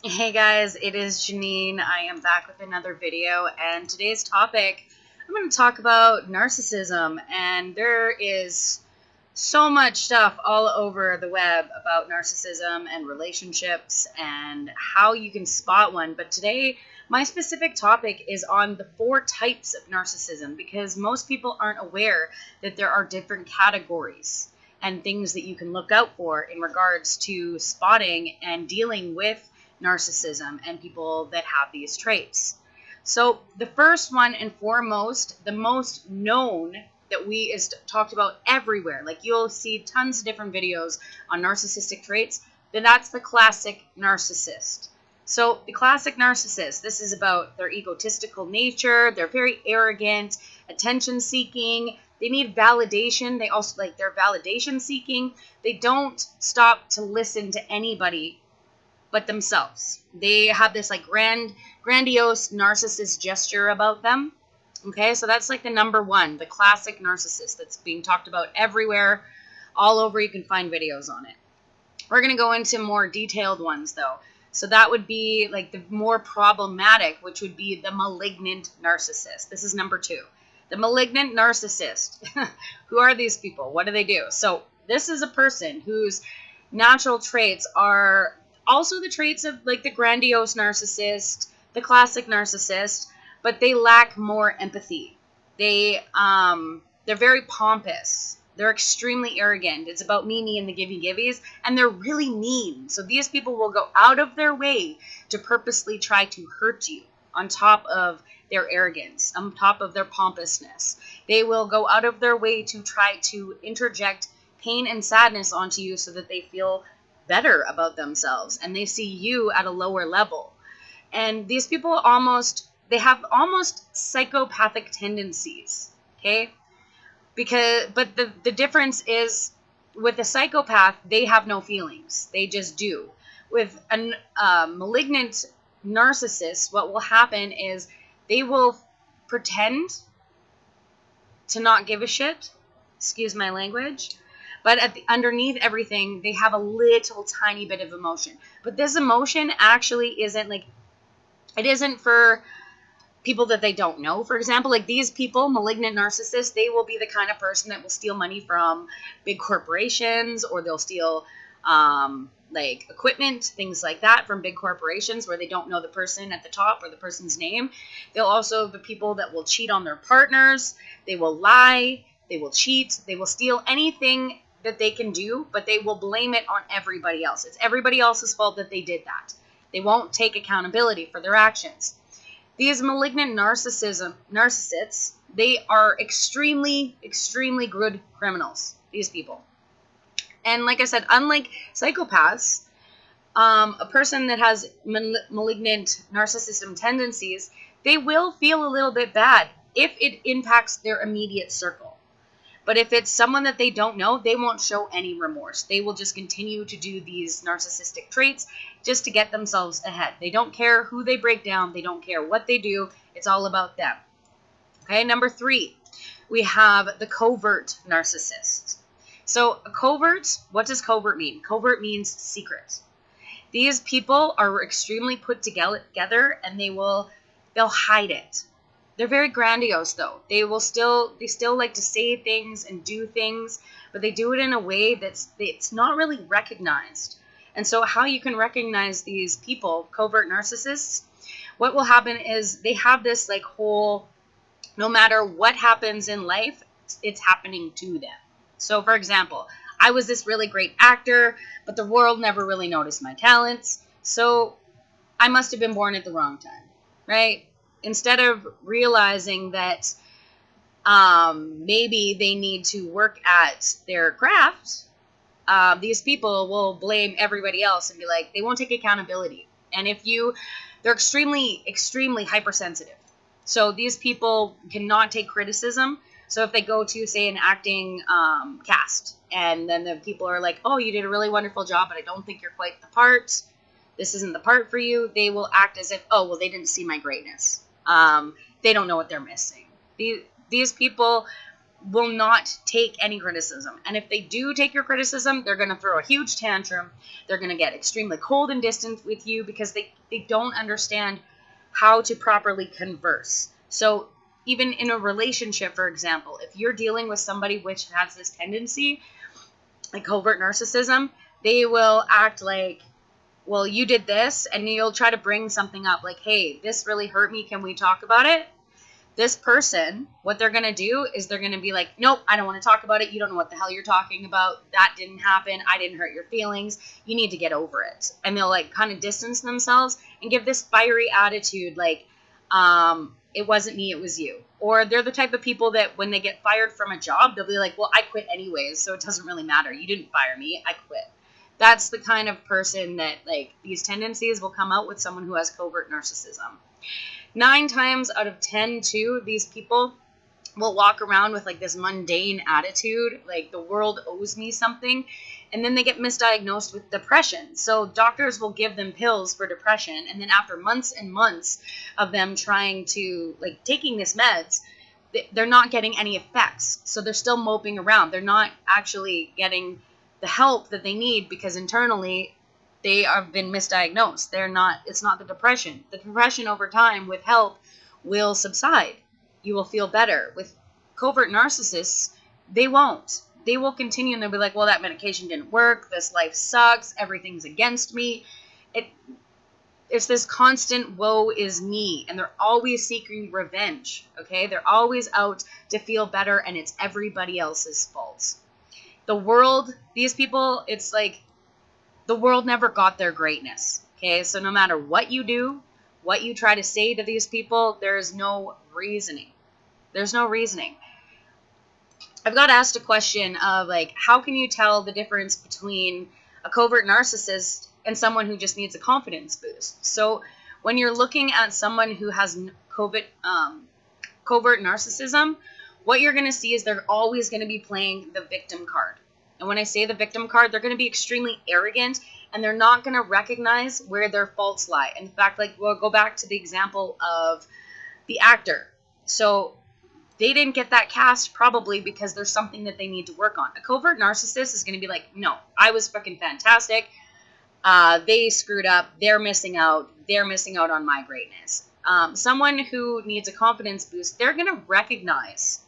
Hey guys, it is Janine. I am back with another video, and today's topic, I'm going to talk about narcissism. And there is so much stuff all over the web about narcissism and relationships and how you can spot one. But today, my specific topic is on the 4 types of narcissism, because most people aren't aware that there are different categories and things that you can look out for in regards to spotting and dealing with narcissism and people that have these traits. So the first one and foremost, the most known that is talked about everywhere, like you'll see tons of different videos on narcissistic traits, then that's the classic narcissist. So the classic narcissist, this is about their egotistical nature. They're very arrogant, attention seeking. They need validation. They also they're validation seeking. They don't stop to listen to anybody but themselves. They have this grandiose narcissist gesture about them. Okay, so that's like the number one, the classic narcissist that's being talked about everywhere, all over. You can find videos on it. We're going to go into more detailed ones though. So that would be like the more problematic, which would be the malignant narcissist. This is number 2. The malignant narcissist. Who are these people? What do they do? So this is a person whose natural traits are also the traits of like the grandiose narcissist, the classic narcissist, but they lack more empathy. They're very pompous. They're extremely arrogant. It's about me, and the givey-giveys, and they're really mean. So these people will go out of their way to purposely try to hurt you on top of their arrogance, on top of their pompousness. They will go out of their way to try to interject pain and sadness onto you so that they feel better about themselves and they see you at a lower level. And these people they have almost psychopathic tendencies, okay? But the difference is, with a psychopath, they have no feelings. They just do. With a malignant narcissist, what will happen is they will pretend to not give a shit. Excuse my language. But underneath everything, they have a little tiny bit of emotion. But this emotion actually it isn't for people that they don't know. For example, like these people, malignant narcissists, they will be the kind of person that will steal money from big corporations, or they'll steal equipment, things like that, from big corporations where they don't know the person at the top or the person's name. They'll also be people that will cheat on their partners. They will lie. They will cheat. They will steal anything that they can do, but they will blame it on everybody else. It's everybody else's fault that they did that. They won't take accountability for their actions. These malignant narcissists, they are extremely, extremely good criminals, these people. And like I said, unlike psychopaths, a person that has malignant narcissism tendencies, they will feel a little bit bad if it impacts their immediate circle. But if it's someone that they don't know, they won't show any remorse. They will just continue to do these narcissistic traits just to get themselves ahead. They don't care who they break down. They don't care what they do. It's all about them. Okay, number 3, we have the covert narcissist. So a covert, what does covert mean? Covert means secret. These people are extremely put together, and they'll hide it. They're very grandiose, though. They still like to say things and do things, but they do it in a way it's not really recognized. And so how you can recognize these people, covert narcissists, what will happen is they have this whole, no matter what happens in life, it's happening to them. So for example, I was this really great actor, but the world never really noticed my talents, so I must have been born at the wrong time, right? Instead of realizing that maybe they need to work at their craft, these people will blame everybody else and be like, they won't take accountability. And they're extremely, extremely hypersensitive. So these people cannot take criticism. So if they go to, say, an acting cast, and then the people are like, oh, you did a really wonderful job, but I don't think you're quite the part. This isn't the part for you. They will act as if, oh, well, they didn't see my greatness. They don't know what they're missing. These people, will not take any criticism. And if they do take your criticism, they're going to throw a huge tantrum. They're going to get extremely cold and distant with you because they don't understand how to properly converse. So even in a relationship, for example, if you're dealing with somebody which has this tendency, like covert narcissism, they will act like, well, you did this, and you'll try to bring something up like, hey, this really hurt me. Can we talk about it? This person, what they're going to do is they're going to be like, nope, I don't want to talk about it. You don't know what the hell you're talking about. That didn't happen. I didn't hurt your feelings. You need to get over it. And they'll like kind of distance themselves and give this fiery attitude like, it wasn't me, it was you. Or they're the type of people that when they get fired from a job, they'll be like, well, I quit anyways, so it doesn't really matter. You didn't fire me. I quit. That's the kind of person that like these tendencies will come out with someone who has covert narcissism. 9 times out of 10, too, these people will walk around with like this mundane attitude, like the world owes me something, and then they get misdiagnosed with depression. So doctors will give them pills for depression, and then after months and months of them trying to like taking this meds, they're not getting any effects. So they're still moping around. They're not actually getting the help that they need because internally they have been misdiagnosed. It's not the depression. The depression over time with help will subside. You will feel better. With covert narcissists, they won't. They will continue and they'll be like, well, that medication didn't work. This life sucks. Everything's against me. It's this constant woe is me. And they're always seeking revenge. Okay? They're always out to feel better and it's everybody else's fault. The world, these people, it's like, the world never got their greatness, okay? So no matter what you do, what you try to say to these people, there's no reasoning. There's no reasoning. I've got asked a question of, like, how can you tell the difference between a covert narcissist and someone who just needs a confidence boost? So when you're looking at someone who has covert narcissism, what you're going to see is they're always going to be playing the victim card. And when I say the victim card, they're going to be extremely arrogant and they're not going to recognize where their faults lie. In fact, like we'll go back to the example of the actor. So they didn't get that cast probably because there's something that they need to work on. A covert narcissist is going to be like, no, I was fucking fantastic. They screwed up. They're missing out. They're missing out on my greatness. Someone who needs a confidence boost, they're going to recognize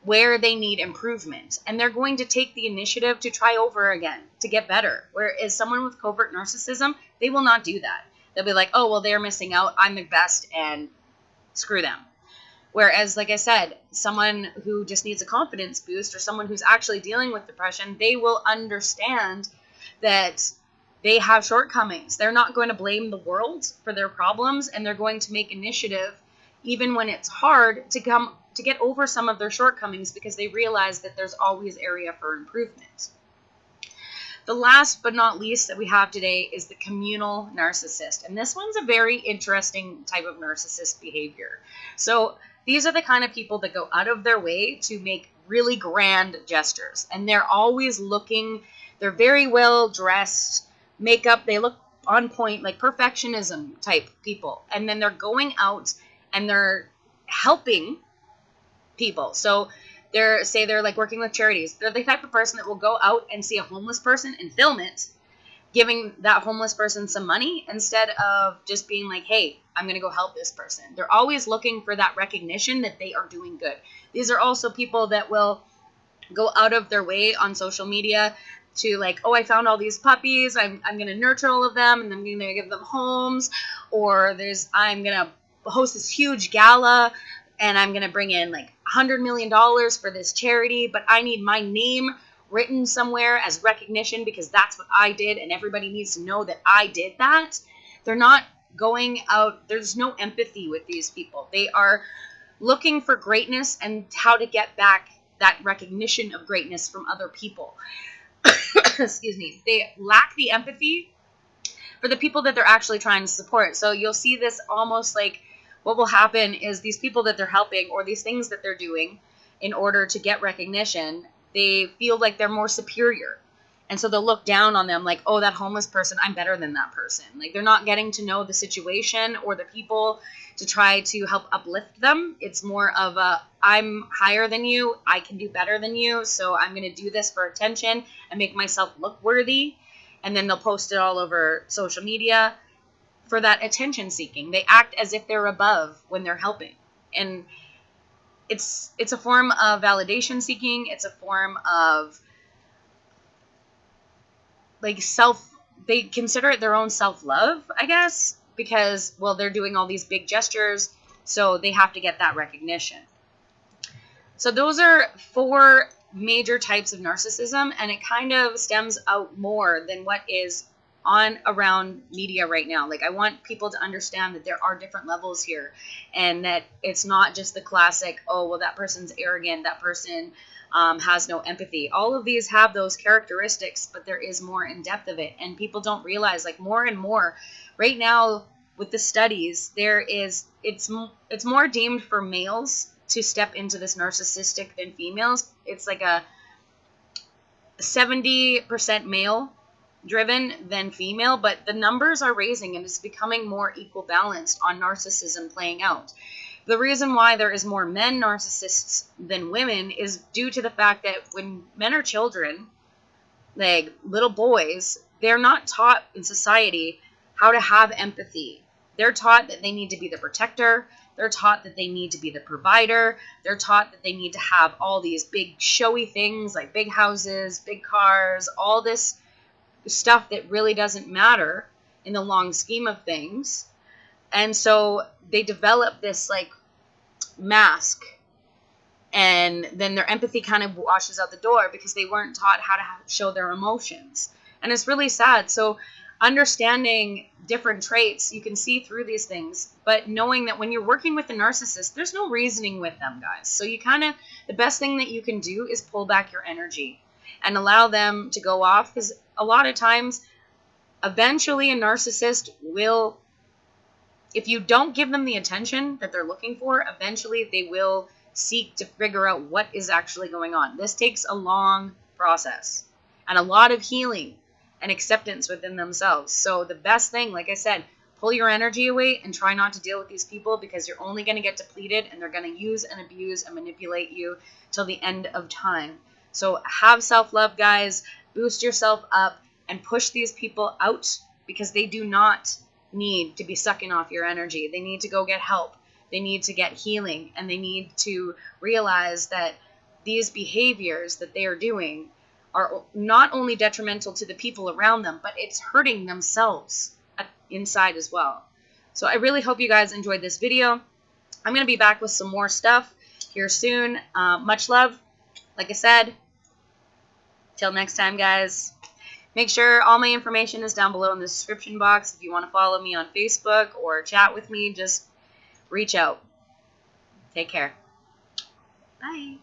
where they need improvement. And they're going to take the initiative to try over again, to get better. Whereas someone with covert narcissism, they will not do that. They'll be like, oh, well, they're missing out. I'm the best and screw them. Whereas, like I said, someone who just needs a confidence boost or someone who's actually dealing with depression, they will understand that they have shortcomings. They're not going to blame the world for their problems, and they're going to make initiative even when it's hard to get over some of their shortcomings because they realize that there's always area for improvement. The last but not least that we have today is the communal narcissist. And this one's a very interesting type of narcissist behavior. So these are the kind of people that go out of their way to make really grand gestures. And they're always looking, they're very well dressed, makeup, they look on point, like perfectionism type people. And then they're going out and they're helping people. So they're like working with charities. They're the type of person that will go out and see a homeless person and film it, giving that homeless person some money instead of just being like, hey, I'm going to go help this person. They're always looking for that recognition that they are doing good. These are also people that will go out of their way on social media to like, oh, I found all these puppies. I'm going to nurture all of them and I'm going to give them homes. Or I'm going to host this huge gala and I'm going to bring in like $100 million for this charity, but I need my name written somewhere as recognition because that's what I did and everybody needs to know that I did that. They're not going out. There's no empathy with these people. They are looking for greatness and how to get back that recognition of greatness from other people. Excuse me. They lack the empathy for the people that they're actually trying to support. So you'll see this almost like what will happen is these people that they're helping or these things that they're doing in order to get recognition, they feel like they're more superior. And so they'll look down on them like, oh, that homeless person, I'm better than that person. Like, they're not getting to know the situation or the people to try to help uplift them. It's more of a, I'm higher than you, I can do better than you, so I'm going to do this for attention and make myself look worthy. And then they'll post it all over social media for that attention seeking. They act as if they're above when they're helping. And it's a form of validation seeking. It's a form of like they consider it their own self-love, I guess, because, well, they're doing all these big gestures, so they have to get that recognition. So those are 4 major types of narcissism, and it kind of stems out more than what is on around media right now. Like, I want people to understand that there are different levels here, and that it's not just the classic, oh, well, that person's arrogant, that person has no empathy. All of these have those characteristics, but there is more in depth of it, and people don't realize, like, more and more right now with the studies, it's more deemed for males to step into this narcissistic than females. It's like a 70% male driven than female, but the numbers are raising and it's becoming more equal balanced on narcissism playing out. The reason why there is more men narcissists than women is due to the fact that when men are children, like little boys, they're not taught in society how to have empathy. They're taught that they need to be the protector. They're taught that they need to be the provider. They're taught that they need to have all these big showy things like big houses, big cars, all this stuff that really doesn't matter in the long scheme of things. And so they develop this like mask, and then their empathy kind of washes out the door because they weren't taught how to show their emotions. And it's really sad. So understanding different traits, you can see through these things, but knowing that when you're working with a narcissist, there's no reasoning with them, guys. So you the best thing that you can do is pull back your energy and allow them to go off, because a lot of times, eventually a narcissist will, if you don't give them the attention that they're looking for, eventually they will seek to figure out what is actually going on. This takes a long process and a lot of healing and acceptance within themselves. So the best thing, like I said, pull your energy away and try not to deal with these people, because you're only going to get depleted and they're going to use and abuse and manipulate you till the end of time. So have self-love, guys. Boost yourself up and push these people out, because they do not need to be sucking off your energy. They need to go get help. They need to get healing, and they need to realize that these behaviors that they are doing are not only detrimental to the people around them, but it's hurting themselves inside as well. So I really hope you guys enjoyed this video. I'm going to be back with some more stuff here soon. Much love. Like I said, till next time, guys. Make sure all my information is down below in the description box. If you want to follow me on Facebook or chat with me, just reach out. Take care. Bye.